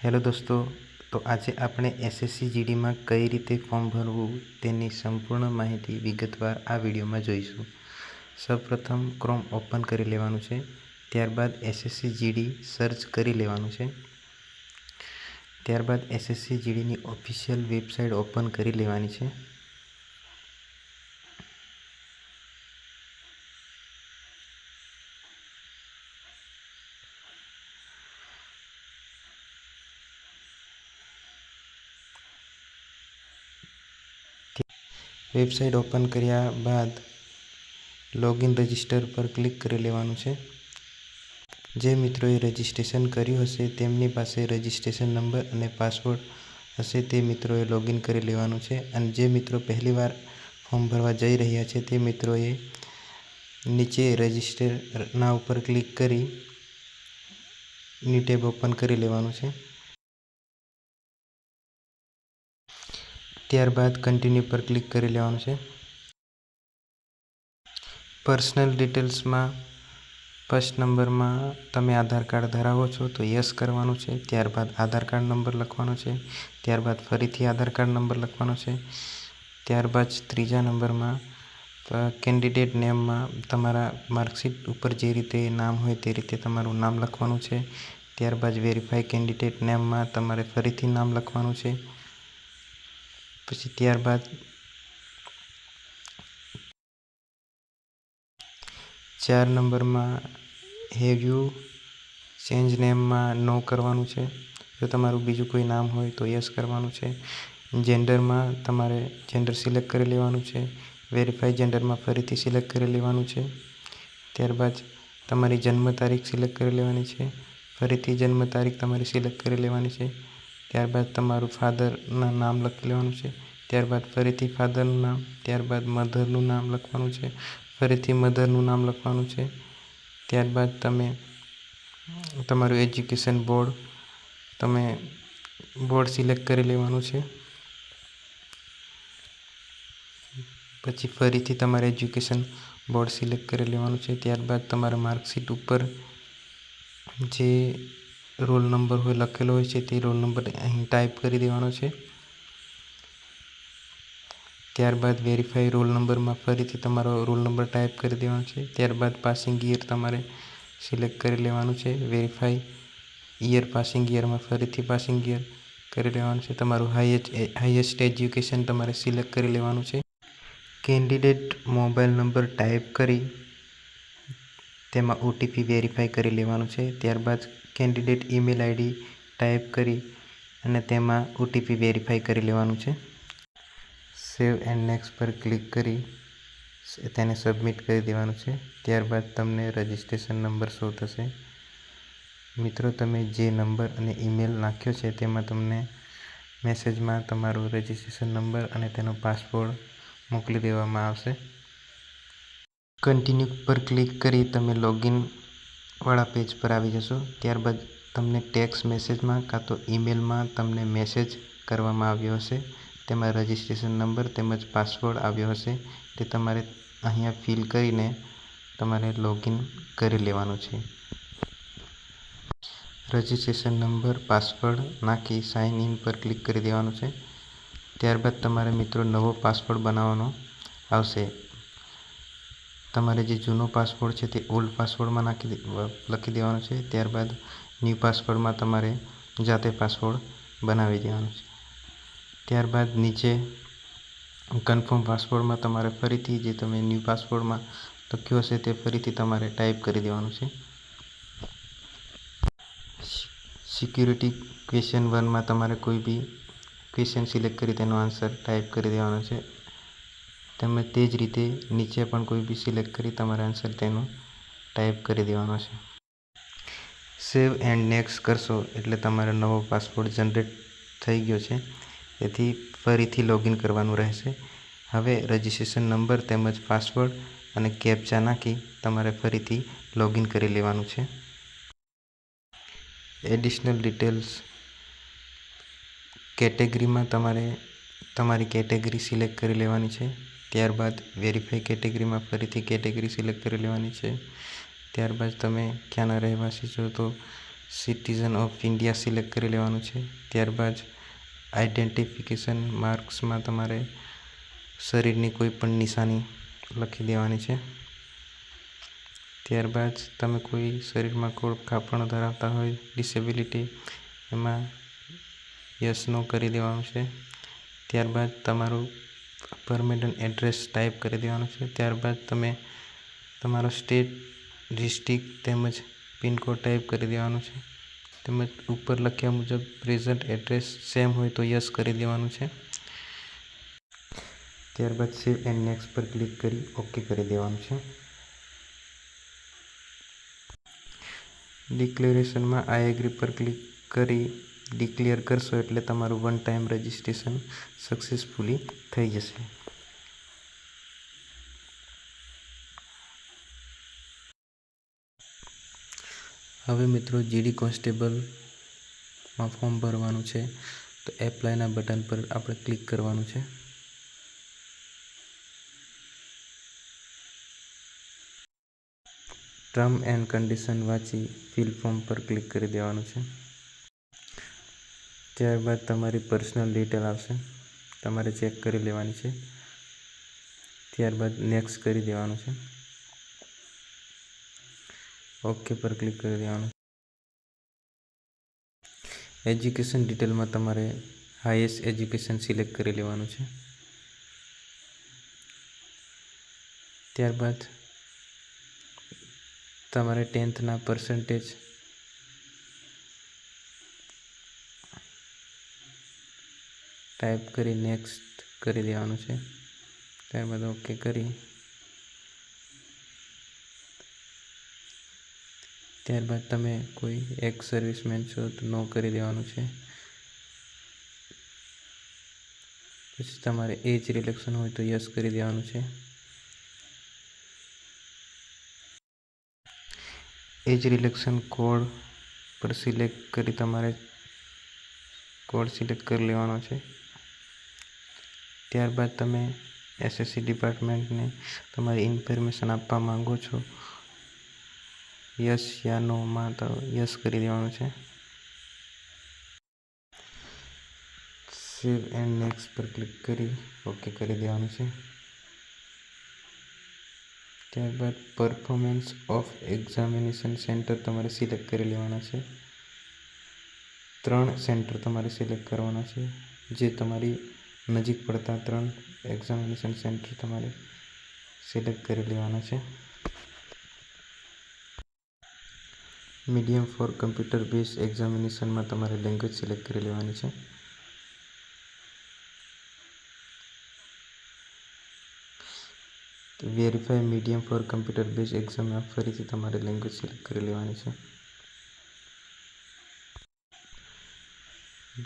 Hello દોસ્તો, તો આજે આપણે એસએસસી જીડીમાં કઈ રીતે ફોર્મ ભરવું તેની સંપૂર્ણ માહિતી વિગતવાર આ વિડીયોમાં જોઈશું. સૌપ્રથમ ક્રોમ ઓપન કરી લેવાનું છે. ત્યારબાદ એસએસસી જીડી સર્ચ કરી લેવાનું છે. ત્યારબાદ એસએસસી જીડીની ઓફિશિયલ વેબસાઇટ ઓપન કરી લેવાની છે. વેબસાઇટ ઓપન કર્યા બાદ લોગિન રજિસ્ટર પર ક્લિક કરી લેવાનું છે. જે મિત્રોએ રજિસ્ટ્રેશન કર્યું હશે તેમની પાસે રજિસ્ટ્રેશન નંબર અને પાસવર્ડ હશે તે મિત્રોએ લોગિન કરી લેવાનું છે. અને જે મિત્રો પહેલીવાર ફોર્મ ભરવા જઈ રહ્યા છે તે મિત્રોએ નીચે રજિસ્ટરના ઉપર ક્લિક કરી ન્યૂ ટેબ ઓપન કરી લેવાનું છે. ત્યારબાદ કન્ટિન્યુ પર ક્લિક કરી લેવાનું છે. પર્સનલ ડિટેલ્સમાં ફર્સ્ટ નંબરમાં તમે આધાર કાર્ડ ધરાવો છો તો યસ કરવાનું છે. ત્યારબાદ આધાર કાર્ડ નંબર લખવાનો છે. ત્યારબાદ ફરીથી આધાર કાર્ડ નંબર લખવાનો છે. ત્યારબાદ ત્રીજા નંબરમાં કેન્ડિડેટ નેમમાં તમારા માર્કશીટ ઉપર જે રીતે નામ હોય તે રીતે તમારું નામ લખવાનું છે. ત્યારબાદ વેરીફાઈ કેન્ડિડેટ નેમમાં તમારે ફરીથી નામ લખવાનું છે. પછી ત્યારબાદ 4 નંબરમાં હેવ યુ ચેન્જ નેમમાં નો કરવાનું છે. જો તમારું બીજું કોઈ નામ હોય તો યસ કરવાનું છે. જેન્ડરમાં તમારે જેન્ડર સિલેક્ટ કરી લેવાનું છે. વેરીફાઈ જેન્ડરમાં ફરીથી સિલેક્ટ કરી લેવાનું છે. ત્યારબાદ તમારી જન્મ તારીખ સિલેક્ટ કરી લેવાની છે. ફરીથી જન્મ તારીખ તમારી સિલેક્ટ કરી લેવાની છે. ત્યારબાદ તમારું ફાધરના નામ લખી લેવાનું છે. ત્યારબાદ ફરીથી ફાધરનું નામ, ત્યારબાદ મધરનું નામ લખવાનું છે. ફરીથી મધરનું નામ લખવાનું છે. ત્યારબાદ તમે તમારું એજ્યુકેશન બોર્ડ સિલેક્ટ કરી લેવાનું છે. પછી ફરીથી તમારે એજ્યુકેશન બોર્ડ સિલેક્ટ કરી લેવાનું છે. ત્યારબાદ તમારા માર્કશીટ ઉપર જે રોલ નંબર હોય લખેલો હોય છે તે રોલ નંબર અહીં ટાઈપ કરી દેવાનો છે. ત્યારબાદ વેરીફાઈ રોલ નંબરમાં ફરીથી તમારો રોલ નંબર ટાઈપ કરી દેવાનો છે. ત્યારબાદ પાસિંગ યર તમારે સિલેક્ટ કરી લેવાનું છે. વેરીફાઈ યર પાસિંગ યરમાં ફરીથી પાસિંગ યર કરી લેવાનું છે. તમારું હાઈએસ્ટ એજ્યુકેશન તમારે સિલેક્ટ કરી લેવાનું છે. કેન્ડિડેટ મોબાઈલ નંબર ટાઈપ કરી તેમાં ઓટીપી વેરીફાઈ કરી લેવાનું છે. ત્યારબાદ કેન્ડિડેટ ઈમેલ આઈડી ટાઈપ કરી અને તેમાં ઓટીપી વેરીફાઈ કરી લેવાનું છે. સેવ એન્ડ નેક્સ્ટ પર ક્લિક કરી તેને સબમિટ કરી દેવાનું છે. ત્યારબાદ તમને રજિસ્ટ્રેશન નંબર શો થશે. મિત્રો, તમે જે નંબર અને ઈમેલ નાખ્યો છે તેમાં તમને મેસેજમાં તમારો રજિસ્ટ્રેશન નંબર અને તેનો પાસવર્ડ મોકલી દેવામાં આવશે. કન્ટિન્યુ પર ક્લિક કરી તમે લોગિન વાળા પેજ પર આવી જશો. ત્યારબાદ તમને ટેક્સ્ટ મેસેજમાં કાં તો ઈમેલમાં તમને મેસેજ કરવામાં આવ્યો હશે. તેમાં રજિસ્ટ્રેશન નંબર તેમજ પાસવર્ડ આવ્યો હશે. તે તમારે અહીંયા ફિલ કરીને તમારે લોગિન કરી લેવાનું છે. રજિસ્ટ્રેશન નંબર, પાસવર્ડ નાખી સાઇન ઇન પર ક્લિક કરી દેવાનું છે. ત્યારબાદ તમારે મિત્રો નવો પાસવર્ડ બનાવવાનો આવશે. તમારે જે જૂનો પાસવર્ડ છે તે ઓલ્ડ પાસવર્ડમાં લખી દેવાનો છે. ત્યારબાદ ન્યૂ પાસવર્ડમાં તમારે જાતે પાસવર્ડ બનાવી દેવાનો છે. ત્યારબાદ નીચે કન્ફર્મ પાસવર્ડમાં તમારે ફરીથી જે તમે ન્યૂ પાસવર્ડમાં લખ્યું હશે તે ફરીથી તમારે ટાઈપ કરી દેવાનું છે. સિક્યુરિટી ક્વેશ્ચન 1માં તમારે કોઈ બી ક્વેશ્ચન સિલેક્ટ કરી તેનો આન્સર ટાઈપ કરી દેવાનો છે. તેમજ તે જ રીતે નીચે પણ કોઈ બી સિલેક્ટ કરી તમારે આન્સર તેનો ટાઈપ કરી દેવાનો છે. સેવ એન્ડ નેક્સ્ટ કરશો એટલે તમારો નવો પાસવર્ડ જનરેટ થઈ ગયો છે. તેથી ફરીથી લોગિન કરવાનું રહેશે. હવે રજિસ્ટ્રેશન નંબર તેમજ પાસવર્ડ અને કેપ્ચા નાખી તમારે ફરીથી લોગિન કરી લેવાનું છે. એડિશનલ ડિટેલ્સ કેટેગરીમાં તમારે તમારી કેટેગરી સિલેક્ટ કરી લેવાની છે. ત્યારબાદ વેરીફાઈ કેટેગરીમાં ફરીથી કેટેગરી સિલેક્ટ કરી લેવાની છે. ત્યારબાદ તમે ક્યાંના રહેવાસી છો તો સિટીઝન ઓફ ઇન્ડિયા સિલેક્ટ કરી લેવાનું છે. ત્યારબાદ આઈડેન્ટિફિકેશન માર્ક્સમાં તમારે શરીરની કોઈ પણ નિશાની લખી દેવાની છે. ત્યારબાદ તમે કોઈ શરીરમાં કોઈ કાપણ ધરાવતા હોય ડિસેબિલિટી, એમાં યસ નો કરી દેવાનું છે. ત્યારબાદ તમારું પરમેનન્ટ એડ્રેસ ટાઈપ કરી દેવાનું છે. ત્યારબાદ તમે તમારો સ્ટેટ, ડિસ્ટ્રિક્ટ તેમજ પિનકોડ ટાઈપ કરી દેવાનું છે. તેમજ ઉપર લખ્યા મુજબ પ્રેઝન્ટ એડ્રેસ સેમ હોય તો યસ કરી દેવાનું છે. ત્યારબાદ સેવ એન્ડ નેક્સ્ટ પર ક્લિક કરી ઓકે કરી દેવાનું છે. ડિક્લેરેશનમાં આઈ એગ્રી પર ક્લિક કરી ડિક્લેર કરશો એટલે તમારું વન ટાઈમ રજિસ્ટ્રેશન સક્સેસફુલી થઈ જશે. હવે મિત્રો જીડી કોન્સ્ટેબલમાં ફોર્મ ભરવાનું છે, તો એપ્લાયના બટન પર આપણે ક્લિક કરવાનું છે. ટર્મ એન્ડ કન્ડિશન વાંચી ફિલ ફોર્મ પર ક્લિક કરી દેવાનું છે. ત્યારબાદ તમારી પર્સનલ ડિટેલ આવશે, તમારે ચેક કરી લેવાની છે. ત્યારબાદ નેક્સ્ટ કરી દેવાનું છે. ઓકે પર ક્લિક કરી દેવાનું. એજ્યુકેશન ડિટેલમાં તમારે હાઈએસ્ટ એજ્યુકેશન સિલેક્ટ કરી લેવાનું છે. ત્યારબાદ તમારે 10th પર્સન્ટેજ ટાઈપ કરી નેક્સ્ટ કરી દેવાનું છે. ત્યારબાદ ઓકે કરી ત્યારબાદ તમે કોઈ એક્સ સર્વિસમેન છો તો નો કરી દેવાનું છે. પછી તમારે એજ રિલેક્શન હોય તો યસ કરી દેવાનું છે. એજ રિલેક્શન કોડ પર સિલેક્ટ કરી તમારે કોડ સિલેક્ટ કરી લેવાનો છે. ત્યારબાદ તમે એસએસસી ડિપાર્ટમેન્ટને તમારી ઇન્ફોર્મેશન આપવા માંગો છો, યસ યા નોમાં તો યસ કરી દેવાનું છે. સેવ એન્ડ નેક્સ્ટ પર ક્લિક કરી ઓકે કરી દેવાનું છે. ત્યારબાદ પરફોર્મન્સ ઓફ એક્ઝામિનેશન સેન્ટર તમારે સિલેક્ટ કરી લેવાના છે. 3 સેન્ટર તમારે સિલેક્ટ કરવાના છે, જે તમારી નજીક પડતા 3 એક્ઝામિનેશન સેન્ટર તમારે સિલેક્ટ કરી લેવાના છે. મીડિયમ ફોર કમ્પ્યુટર બેઝ એક્ઝામિનેશનમાં તમારે લેંગ્વેજ સિલેક્ટ કરી લેવાની છે. Verify medium for computer base એક્ઝામમાં ફરીથી તમારે લેંગ્વેજ સિલેક્ટ કરી લેવાની છે.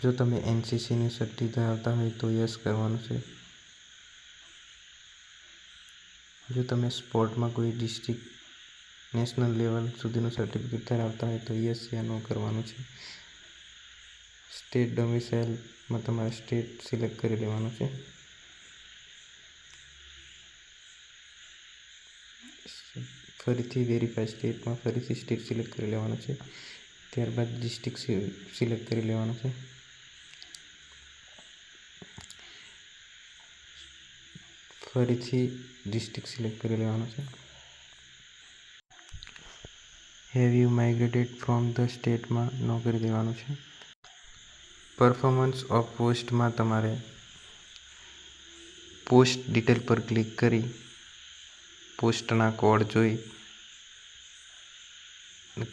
જો તમે એનસીસીની સર્ટિ ધરાવતા હોય તો યસ કરવાનું છે. જો તમે સ્પોર્ટમાં કોઈ ડિસ્ટ્રિક્ટ નેશનલ લેવલ સુધીનું સર્ટિફિકેટ ધરાવતા હોય તો યસ યા નો કરવાનું છે. સ્ટેટ ડોમિસાઇલમાં તમારે સ્ટેટ સિલેક્ટ કરી લેવાનું છે. ફરીથી વેરીફાઈ સ્ટેટમાં ફરીથી સ્ટેટ સિલેક્ટ કરી લેવાનું છે. ત્યારબાદ ડિસ્ટ્રિક્ટ સિલેક્ટ કરી લેવાનું છે. ફરીથી ડિસ્ટ્રિક્ટ સિલેક્ટ કરી લેવાનું છે. Have you migrated from the સ્ટેટમાં નો કરી દેવાનું છે. પરફોર્મન્સ ઓફ પોસ્ટમાં તમારે પોસ્ટ ડિટેલ પર ક્લિક કરી પોસ્ટના કોડ જોઈ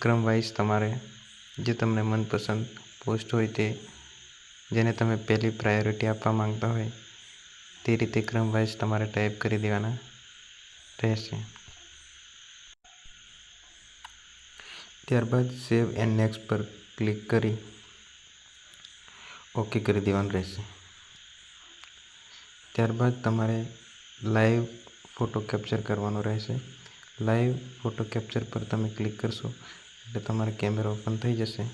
ક્રમ વાઇઝ તમારે જે તમને મનપસંદ પોસ્ટ હોય તે, જેને તમે પહેલી પ્રાયોરિટી આપવા માંગતા હોય તે રીતે ક્રમ વાઇઝ તમારે ટાઈપ કરી દેવાના રહેશે. ત્યારબાદ સેવ એન્ડ નેક્સ્ટ પર ક્લિક કરી ઓકે કરી દેવાનું રહેશે. ત્યારબાદ તમારે લાઈવ ફોટો કેપ્ચર કરવાનો રહેશે. લાઈવ ફોટો કેપ્ચર પર તમે ક્લિક કરશો એટલે તમારો કેમેરો ઓપન થઈ જશે.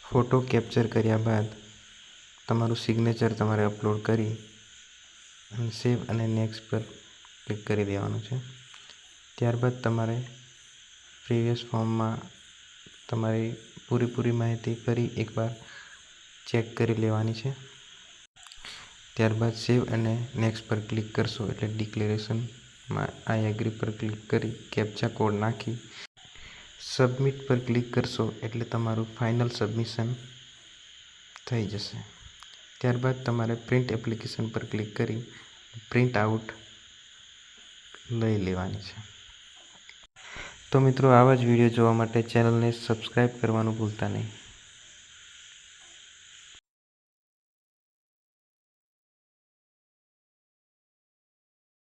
ફોટો કેપ્ચર કર્યા બાદ તમારું સિગ્નેચર તમારે અપલોડ કરી અને સેવ અને નેક્સ્ટ પર ક્લિક કરી દેવાનું છે. ત્યારબાદ તમારે પ્રીવિયસ ફોર્મમાં તમારી પૂરી માહિતી ફરી એકવાર ચેક કરી લેવાની છે. ત્યારબાદ સેવ અને નેક્સ્ટ પર ક્લિક કરશો એટલે ડિક્લેરેશનમાં આઈ એગ્રી પર ક્લિક કરી કેપ્ચા કોડ નાખી સબમિટ પર ક્લિક કરશો એટલે તમારું ફાઇનલ સબમિશન થઈ જશે. ત્યારબાદ તમારે પ્રિન્ટ એપ્લિકેશન પર ક્લિક કરી પ્રિન્ટ આઉટ લઈ લેવાની છે. તો મિત્રો, આવા જ વિડીયો જોવા માટે ચેનલને સબસ્ક્રાઇબ કરવાનું ભૂલતા નહીં.